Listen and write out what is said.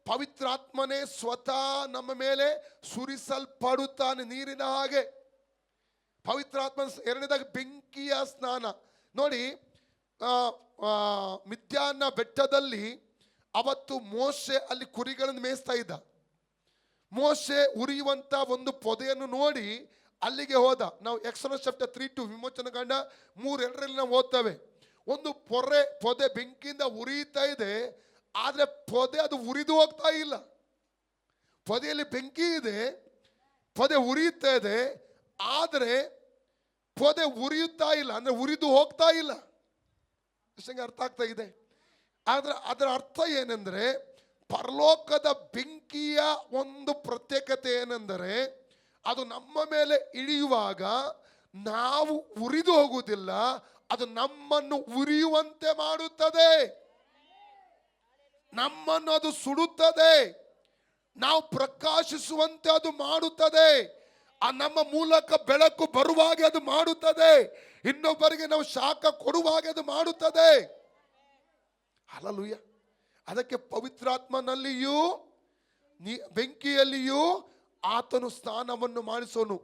ಪವಿತ್ರಾತ್ಮನೇ ಸ್ವತಃ ನಮ್ಮ ಮೇಲೆ ಸುರಿಸಲ್ಪಡುತ್ತಾನೆ ನೀರಿನ ಹಾಗೆ. ಪವಿತ್ರಾತ್ಮ. ಎರಡನೇದಾಗಿ ಬೆಂಕಿಯ ಸ್ನಾನ. ನೋಡಿ, ಮಿದ್ಯಾನ ಬೆಟ್ಟದಲ್ಲಿ ಅವತ್ತು ಮೋಶೆ ಅಲ್ಲಿ ಕುರಿಗಳನ್ನು ಮೇಯಿಸ್ತಾ ಇದ್ದ. ಮೋಶೆ ಉರಿಯುವಂತ ಒಂದು ಪೊದೆಯನ್ನು ನೋಡಿ ಅಲ್ಲಿಗೆ ಹೋದ. ನಾವು ಎಕ್ಸೋಡಸ್ ಚಾಪ್ಟರ್ 3 ವಿಮೋಚನ ಕಾಂಡ 3:2 ನಾವು ಓದ್ತೇವೆ. ಒಂದು ಪೊದೆ ಬೆಂಕಿಯಿಂದ ಉರಿಯುತ್ತಾ ಇದೆ, ಆದ್ರೆ ಪೊದೆ ಅದು ಉರಿದು ಹೋಗ್ತಾ ಇಲ್ಲ. ಪೊದೆಯಲ್ಲಿ ಬೆಂಕಿ ಇದೆ, ಪೊದೆ ಉರಿಯುತ್ತಾ ಇದೆ, ಆದರೆ ಪೊದೆ ಉರಿಯುತ್ತಾ ಇಲ್ಲ, ಅಂದ್ರೆ ಉರಿದು ಹೋಗ್ತಾ ಇಲ್ಲ. ಅಷ್ಟಂಗೆ ಅರ್ಥ ಆಗ್ತಾ ಇದೆ. ಆದ್ರೆ ಅದರ ಅರ್ಥ ಏನೆಂದ್ರೆ, ಪರಲೋಕದ ಬೆಂಕಿಯ ಒಂದು ಪ್ರತ್ಯೇಕತೆ ಏನೆಂದರೆ, ಅದು ನಮ್ಮ ಮೇಲೆ ಇಳಿಯುವಾಗ ನಾವು ಉರಿದು ಹೋಗುವುದಿಲ್ಲ, ಅದು ನಮ್ಮನ್ನು ಉರಿಯುವಂತೆ ಮಾಡುತ್ತದೆ. ನಮ್ಮನ್ನು ಅದು ಸುಡುತ್ತದೆ, ನಾವು ಪ್ರಕಾಶಿಸುವಂತೆ ಅದು ಮಾಡುತ್ತದೆ. ನಮ್ಮ ಮೂಲಕ ಬೆಳಕು ಬರುವಾಗೆ ಅದು ಮಾಡುತ್ತದೆ, ಇನ್ನೊಬ್ಬರಿಗೆ ನಾವು ಶಾಖ ಕೊಡುವಾಗೆ ಅದು ಮಾಡುತ್ತದೆ. ಹಲ್ಲೆಲೂಯಾ. ಅದಕ್ಕೆ ಪವಿತ್ರಾತ್ಮನಲ್ಲಿಯೂ ಬೆಂಕಿಯಲ್ಲಿಯೂ ಆತನು ಸ್ನಾನವನ್ನು ಮಾಡಿಸೋನು.